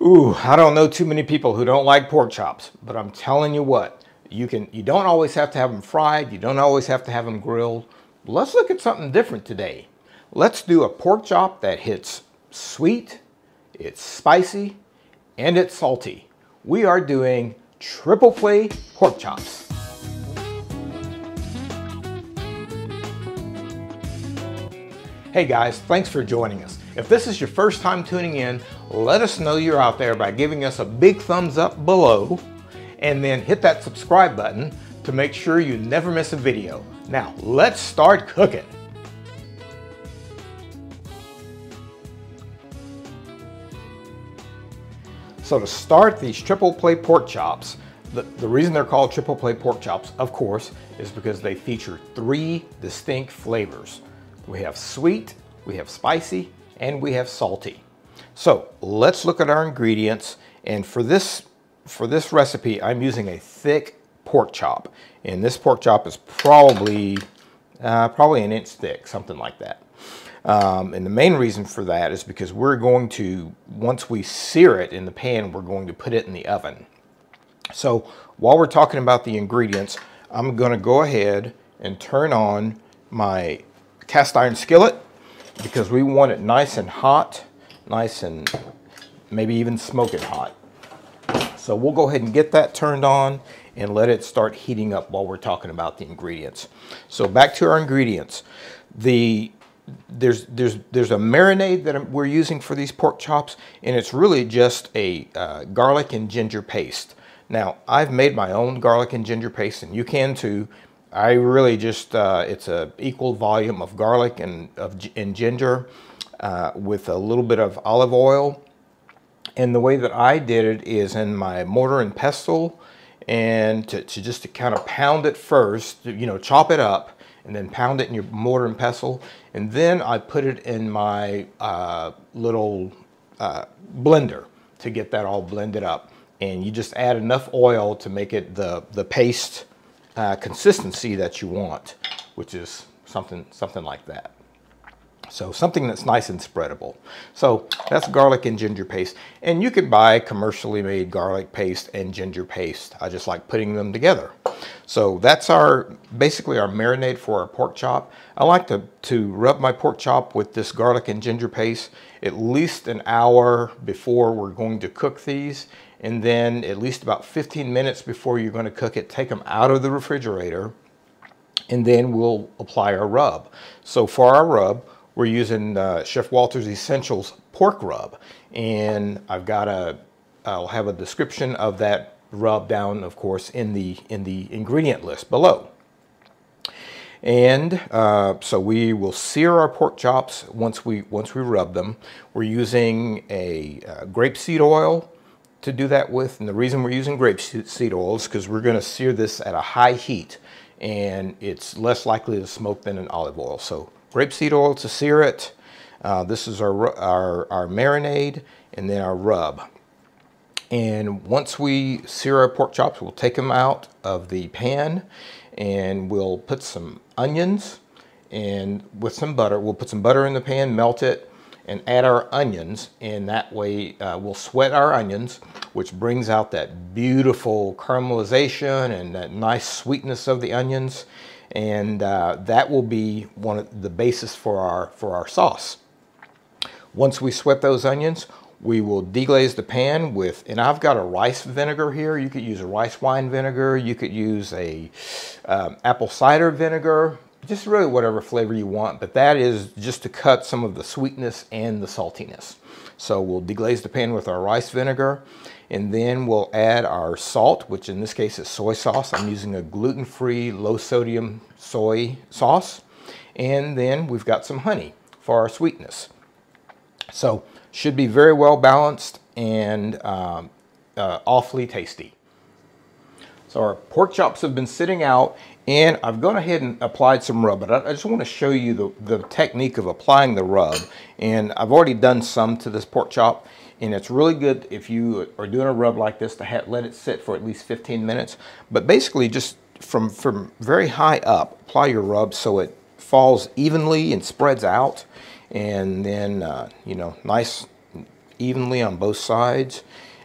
Ooh, I don't know too many people who don't like pork chops, but I'm telling you what, you don't always have to have them fried, you don't always have to have them grilled. Let's look at something different today. Let's do a pork chop that hits sweet, it's spicy, and it's salty. We are doing triple play pork chops. Hey guys, thanks for joining us. If this is your first time tuning in, let us know you're out there by giving us a big thumbs up below and then hit that subscribe button to make sure you never miss a video. Now, let's start cooking. So to start these triple play pork chops, the reason they're called triple play pork chops, of course, is because they feature 3 distinct flavors. We have sweet, we have spicy, and we have salty. So let's look at our ingredients. And for this recipe, I'm using a thick pork chop. And this pork chop is probably an inch thick, something like that. And the main reason for that is because we're going to, once we sear it in the pan, we're going to put it in the oven. So while we're talking about the ingredients, I'm going to go ahead and turn on my cast iron skillet because we want it nice and hot, nice and maybe even smoking hot. So we'll go ahead and get that turned on and let it start heating up while we're talking about the ingredients. So back to our ingredients. There's a marinade that we're using for these pork chops, and it's really just a garlic and ginger paste. Now, I've made my own garlic and ginger paste, and you can too. I really just, it's a equal volume of garlic and ginger with a little bit of olive oil. And the way that I did it is in my mortar and pestle, and to kind of pound it first, chop it up, and then pound it in your mortar and pestle. And then I put it in my little blender to get that all blended up. And you just add enough oil to make it the paste consistency that you want, which is something like that. So something that's nice and spreadable. So that's garlic and ginger paste. And you could buy commercially made garlic paste and ginger paste. I just like putting them together. So that's basically our marinade for our pork chop. I like to rub my pork chop with this garlic and ginger paste at least an hour before we're going to cook these. And then at least about 15 minutes before you're going to cook it, take them out of the refrigerator, and then we'll apply our rub. So for our rub, we're using Chef Walter's Essentials pork rub, and I'll have a description of that rub down, of course, in the ingredient list below. And so we will sear our pork chops once we rub them. We're using a grape seed oil to do that with, and the reason we're using grape seed oil is because we're going to sear this at a high heat, and it's less likely to smoke than an olive oil. So grape seed oil to sear it. This is our marinade, and then our rub. And once we sear our pork chops, we'll take them out of the pan, and we'll put some onions, and with some butter, we'll put some butter in the pan, melt it, and add our onions, and that way we'll sweat our onions, which brings out that beautiful caramelization and that nice sweetness of the onions, and that will be one of the basis for our sauce. Once we sweat those onions, we will deglaze the pan with, and I've got a rice vinegar here. You could use a rice wine vinegar. You could use a apple cider vinegar. Just really whatever flavor you want, but that is just to cut some of the sweetness and the saltiness. So we'll deglaze the pan with our rice vinegar, and then we'll add our salt, which in this case is soy sauce. I'm using a gluten-free, low-sodium soy sauce. And then we've got some honey for our sweetness. So should be very well balanced and awfully tasty. So our pork chops have been sitting out, and I've gone ahead and applied some rub, but I just want to show you the technique of applying the rub. And I've already done some to this pork chop, and it's really good if you are doing a rub like this to let it sit for at least 15 minutes. But basically just from very high up, apply your rub so it falls evenly and spreads out, and then nice evenly on both sides.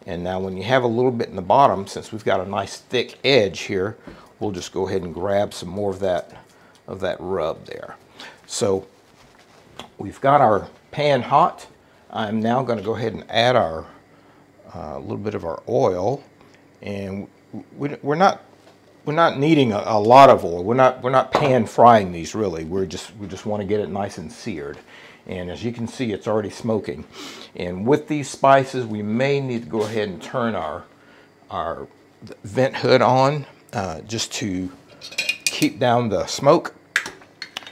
And now when you have a little bit in the bottom, since we've got a nice thick edge here, we'll just go ahead and grab some more of that rub there. So we've got our pan hot. I'm now going to go ahead and add our a little bit of our oil, and we're not needing a lot of oil. We're not pan frying these really. We just want to get it nice and seared. And as you can see, it's already smoking. And with these spices, we may need to go ahead and turn our vent hood on just to keep down the smoke.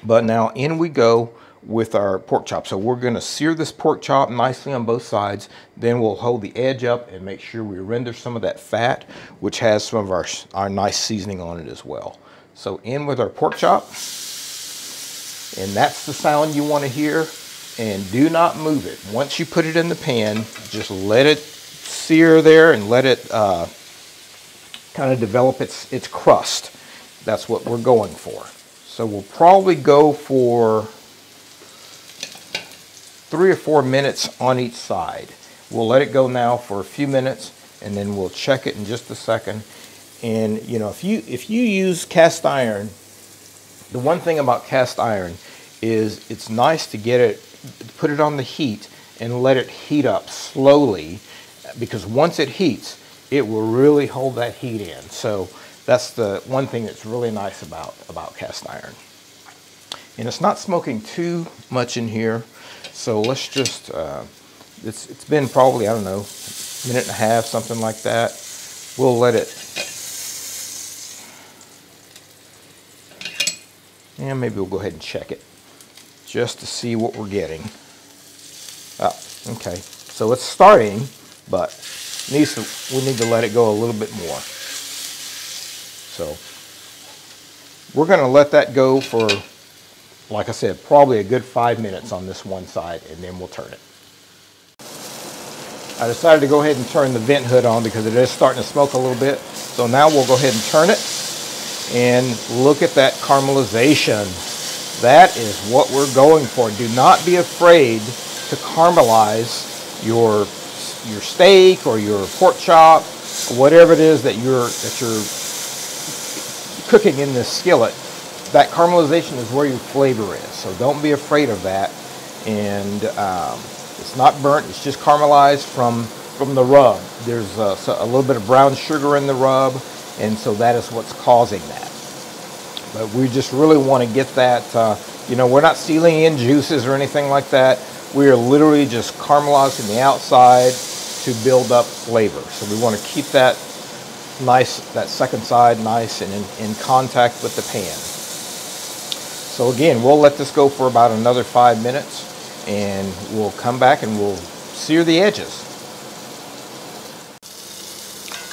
But now in we go with our pork chop. So we're going to sear this pork chop nicely on both sides. Then we'll hold the edge up and make sure we render some of that fat, which has some of our nice seasoning on it as well. So in with our pork chop. And that's the sound you want to hear. And do not move it. Once you put it in the pan, just let it sear there and let it kind of develop its crust. That's what we're going for. So we'll probably go for 3 or 4 minutes on each side. We'll let it go now for a few minutes, and then we'll check it in just a second. And you know, if you use cast iron, the one thing about cast iron is it's nice to get it, put it on the heat and let it heat up slowly, because once it heats, it will really hold that heat in. So that's the one thing that's really nice about cast iron. And it's not smoking too much in here, so let's just, it's been probably, I don't know, a minute and a half, something like that. We'll let it, and maybe we'll go ahead and check it just to see what we're getting. Oh, okay, so it's starting, but we need to let it go a little bit more. So we're going to let that go for, like I said, probably a good 5 minutes on this one side, and then we'll turn it. I decided to go ahead and turn the vent hood on because it is starting to smoke a little bit. So now we'll go ahead and turn it, and look at that caramelization. That is what we're going for. Do not be afraid to caramelize your steak or your pork chop, or whatever it is that you're cooking in this skillet. That caramelization is where your flavor is, so don't be afraid of that. And it's not burnt, it's just caramelized from the rub. There's a little bit of brown sugar in the rub, and so that is what's causing that. But we just really want to get that, you know, we're not sealing in juices or anything like that. We are literally just caramelizing the outside to build up flavor. So we want to keep that nice, that second side nice and in contact with the pan. So again, we'll let this go for about another 5 minutes, and we'll come back and we'll sear the edges.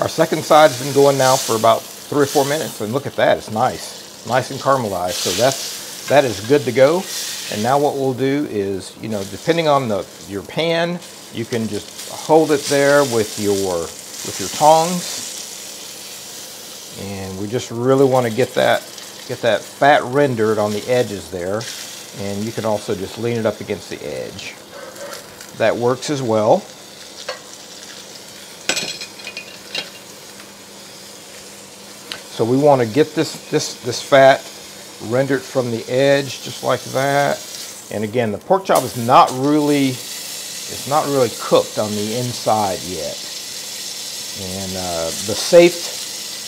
Our second side's been going now for about 3 or 4 minutes, and look at that, it's nice and caramelized. So that is good to go. And now what we'll do is, you know, depending on your pan, you can just hold it there with your tongs, and we just really want to get that fat rendered on the edges there. And you can also just lean it up against the edge. That works as well. So we want to get this fat rendered from the edge, just like that. And again, the pork chop is not really cooked on the inside yet. And the safe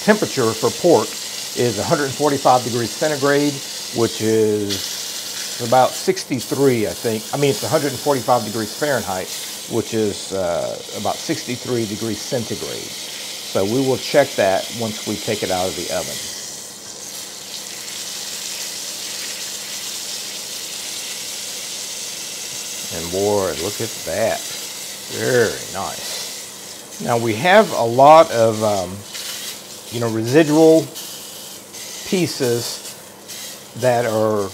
temperature for pork is 145 degrees centigrade, which is about 63, I think. I mean, it's 145 degrees Fahrenheit, which is about 63 degrees centigrade. So we will check that once we take it out of the oven. And boy, look at that. Very nice. Now we have a lot of, you know, residual pieces that are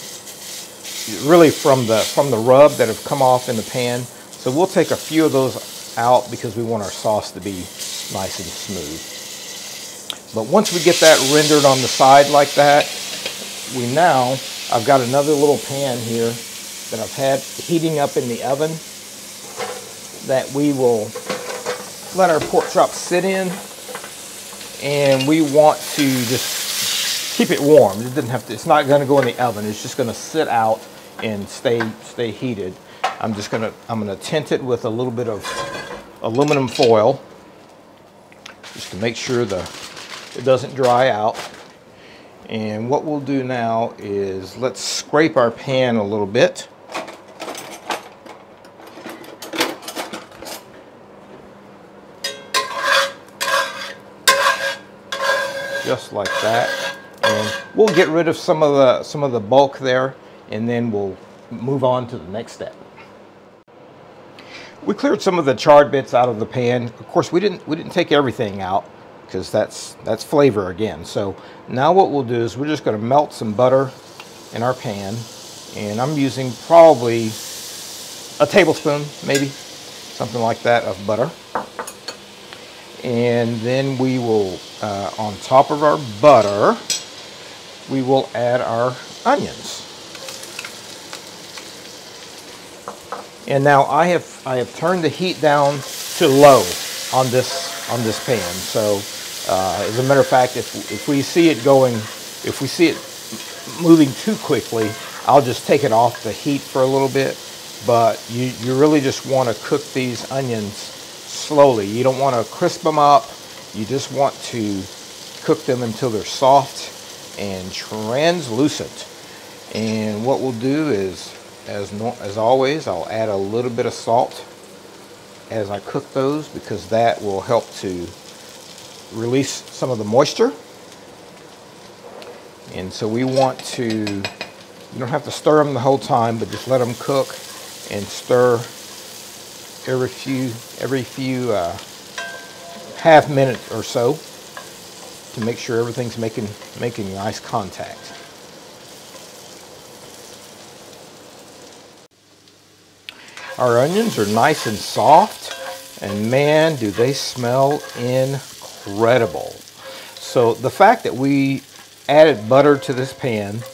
really from the rub that have come off in the pan. So we'll take a few of those out because we want our sauce to be nice and smooth. But once we get that rendered on the side like that, I've got another little pan here that I've had heating up in the oven. that we will let our pork chops sit in, and we want to just keep it warm. It doesn't have to, it's not going to go in the oven. It's just going to sit out and stay heated. I'm going to tint it with a little bit of aluminum foil just to make sure it doesn't dry out. And what we'll do now is let's scrape our pan a little bit. Just like that, and we'll get rid of some of the bulk there, and then we'll move on to the next step. We cleared some of the charred bits out of the pan. Of course, we didn't take everything out because that's flavor again. So now what we'll do is we're just going to melt some butter in our pan, and I'm using probably a tablespoon, maybe something like that, of butter. And then we will, on top of our butter, we will add our onions. And now I have turned the heat down to low on this pan. So as a matter of fact, if we see it moving too quickly, I'll just take it off the heat for a little bit. But you really just want to cook these onions slowly. You don't want to crisp them up. You just want to cook them until they're soft and translucent. And what we'll do is, as always, I'll add a little bit of salt as I cook those, because that will help to release some of the moisture. And so we want to, you don't have to stir them the whole time, but just let them cook and stir every few half minute or so to make sure everything's making nice contact. Our onions are nice and soft, and man, do they smell incredible. So the fact that we added butter to this pan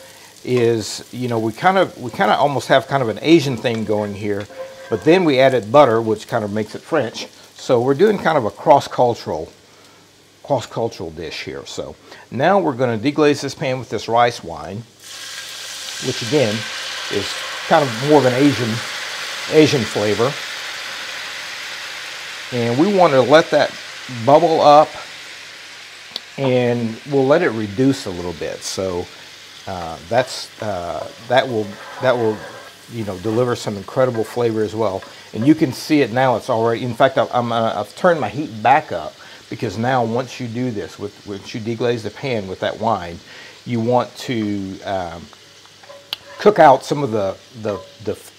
is, you know, we kind of almost have kind of an Asian thing going here. But then we added butter, which kind of makes it French. So we're doing kind of a cross-cultural dish here. So now we're going to deglaze this pan with this rice wine, which again is kind of more of an Asian flavor. And we want to let that bubble up, and we'll let it reduce a little bit. So that will you know, deliver some incredible flavor as well. And you can see it now. It's already, in fact, I've turned my heat back up, because now once you do this, once you deglaze the pan with that wine, you want to cook out some of the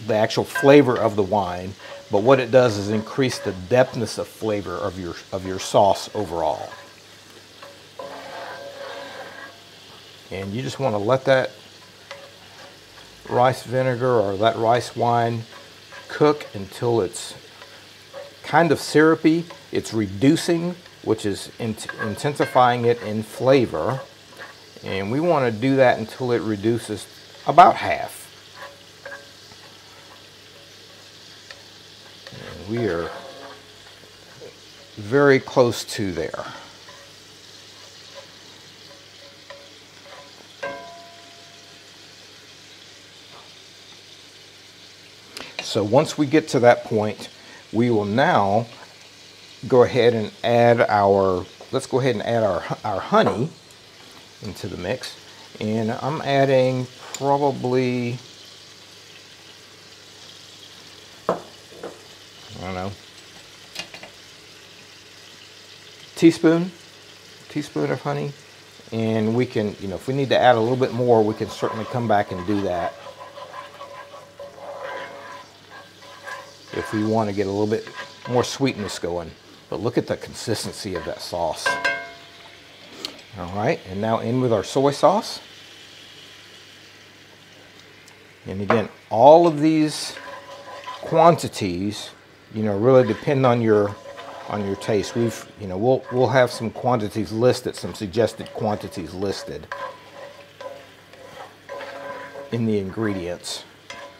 actual flavor of the wine. But what it does is increase the depthness of flavor of your sauce overall. And you just want to let that rice vinegar or that rice wine cook until it's kind of syrupy. It's reducing, which is intensifying it in flavor. And we want to do that until it reduces about half. And we are very close to there. So once we get to that point, we will now go ahead and add our honey into the mix. And I'm adding probably, I don't know, teaspoon of honey. And we can, you know, if we need to add a little bit more, we can certainly come back and do that if we want to get a little bit more sweetness going. But look at the consistency of that sauce. All right, and now in with our soy sauce. And again, all of these quantities, you know, really depend on your taste. We'll have some quantities listed, some suggested quantities listed in the ingredients.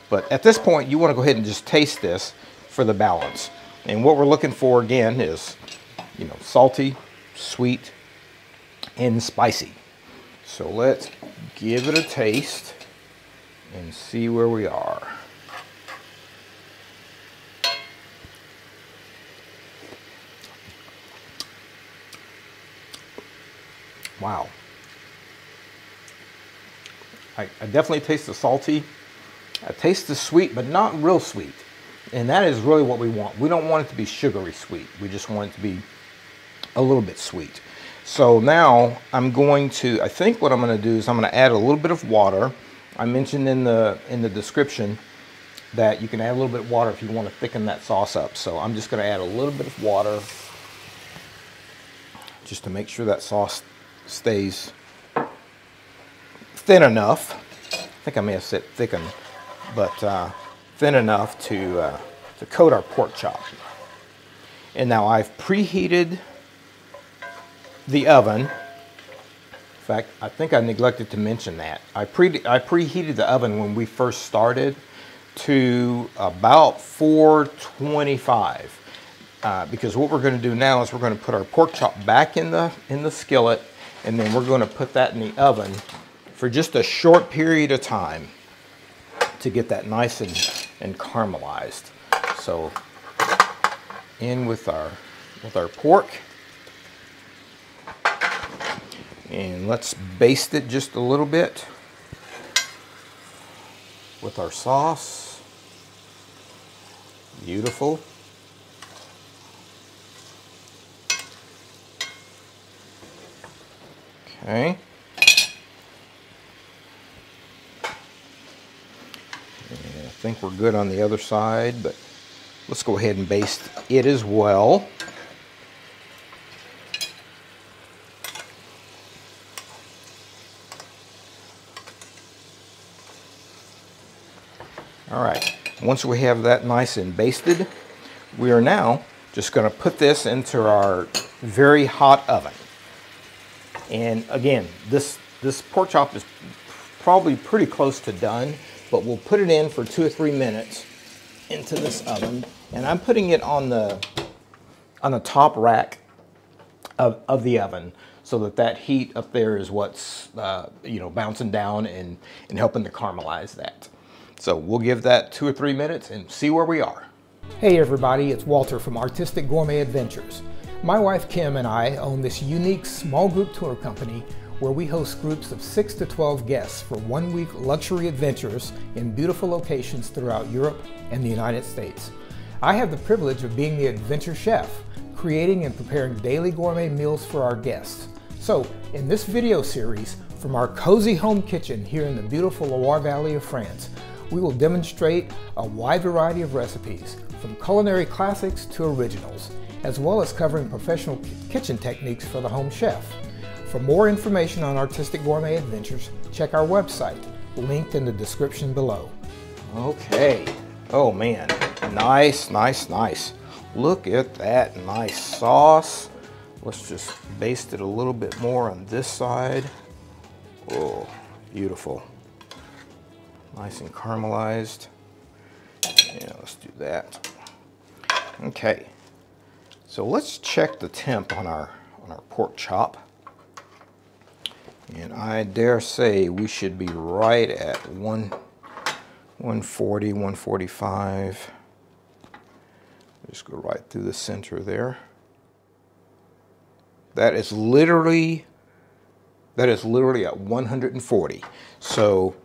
But at this point, you want to go ahead and just taste this for the balance. And what we're looking for again is, you know, salty, sweet, and spicy. So let's give it a taste and see where we are. Wow. I definitely taste the salty. I taste the sweet, but not real sweet. And that is really what we want. We don't want it to be sugary sweet. We just want it to be a little bit sweet. So now I'm going to, I think what I'm going to do is I'm going to add a little bit of water. I mentioned in the description that you can add a little bit of water if you want to thicken that sauce up. So I'm just going to add a little bit of water just to make sure that sauce stays thin enough. I think I may have said thicken, but thin enough to coat our pork chop. And now I've preheated the oven. In fact, I think I neglected to mention that. I preheated the oven when we first started to about 425. Because what we're going to do now is we're going to put our pork chop back in the skillet, and then we're going to put that in the oven for just a short period of time to get that nice and caramelized. So in with our pork, and let's baste it just a little bit with our sauce. Beautiful. Okay. And I think we're good on the other side, but let's go ahead and baste it as well. All right, once we have that nice and basted, we are now just going to put this into our very hot oven. And again, this pork chop is probably pretty close to done, but we'll put it in for 2 or 3 minutes into this oven. And I'm putting it on the top rack of the oven so that heat up there is what's you know, bouncing down and helping to caramelize that. So we'll give that 2 or 3 minutes and see where we are. Hey everybody, it's Walter from Artistic Gourmet Adventures. My wife Kim and I own this unique small group tour company where we host groups of 6 to 12 guests for 1-week luxury adventures in beautiful locations throughout Europe and the United States. I have the privilege of being the adventure chef, creating and preparing daily gourmet meals for our guests. So in this video series, from our cozy home kitchen here in the beautiful Loire Valley of France, we will demonstrate a wide variety of recipes, from culinary classics to originals, as well as covering professional kitchen techniques for the home chef. For more information on Artistic Gourmet Adventures, check our website, linked in the description below. Okay. Oh man, nice, nice, nice. Look at that nice sauce. Let's just baste it a little bit more on this side. Oh, beautiful. Nice and caramelized. Yeah, let's do that. Okay. So let's check the temp on our pork chop. And I dare say we should be right at 140, 145. Just go right through the center there. That is literally at 140. So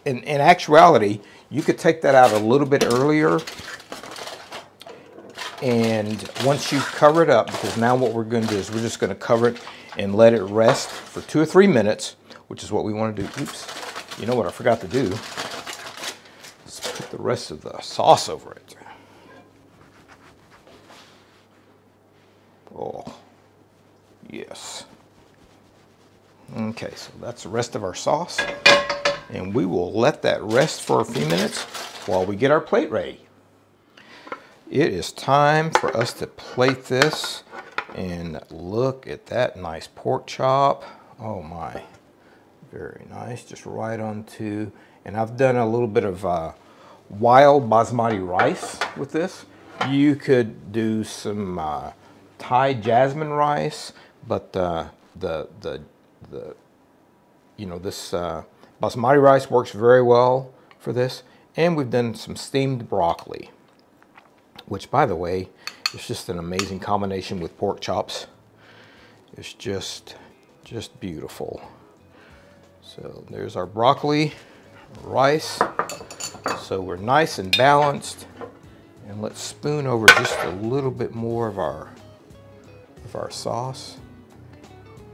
in actuality, you could take that out a little bit earlier. And once you cover it up, because now what we're going to do is we're just going to cover it and let it rest for 2 or 3 minutes, which is what we want to do. Oops, you know what I forgot to do? Let's put the rest of the sauce over it. Oh, yes. Okay, so that's the rest of our sauce. And we will let that rest for a few minutes while we get our plate ready. It is time for us to plate this, and look at that nice pork chop. Oh my, very nice, just right onto, and I've done a little bit of wild basmati rice with this. You could do some Thai jasmine rice, but you know, this basmati rice works very well for this. And we've done some steamed broccoli, which, by the way, is just an amazing combination with pork chops. It's just beautiful. So there's our broccoli, rice. So we're nice and balanced. And let's spoon over just a little bit more of our sauce,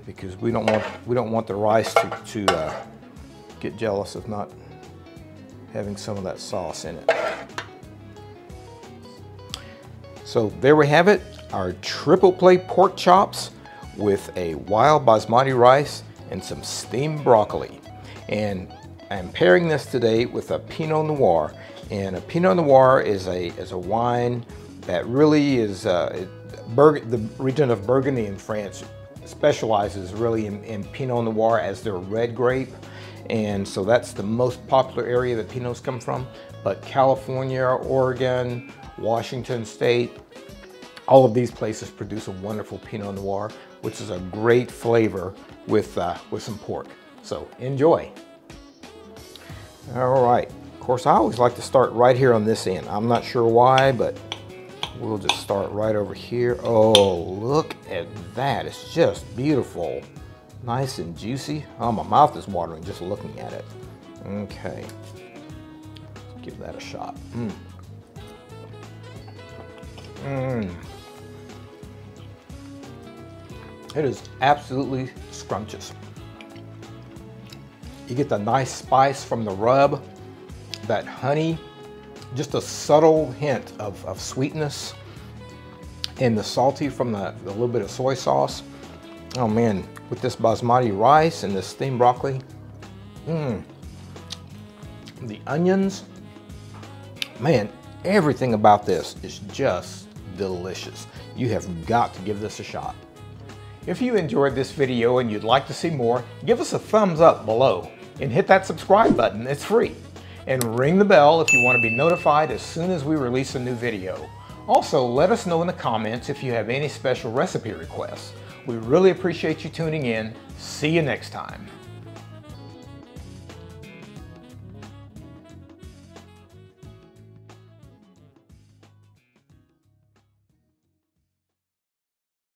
because we don't want the rice to get jealous of not having some of that sauce in it. So there we have it, our triple play pork chops with a wild basmati rice and some steamed broccoli. And I'm pairing this today with a Pinot Noir. And a Pinot Noir is a wine that really is, the region of Burgundy in France specializes really in Pinot Noir as their red grape. And so that's the most popular area that Pinots come from. But California, Oregon, Washington State, all of these places produce a wonderful Pinot Noir, which is a great flavor with some pork. So enjoy. All right. Of course, I always like to start right here on this end. I'm not sure why, but we'll just start right over here. Oh, look at that. It's just beautiful. Nice and juicy. Oh, my mouth is watering just looking at it. Okay. Let's give that a shot. It is absolutely scrumptious. You get the nice spice from the rub, that honey, just a subtle hint of sweetness, and the salty from the little bit of soy sauce. Oh man, with this basmati rice and this steamed broccoli. The onions, man, everything about this is just delicious. You have got to give this a shot. If you enjoyed this video and you'd like to see more, give us a thumbs up below and hit that subscribe button. It's free. And ring the bell if you want to be notified as soon as we release a new video. Also, let us know in the comments if you have any special recipe requests. We really appreciate you tuning in. See you next time.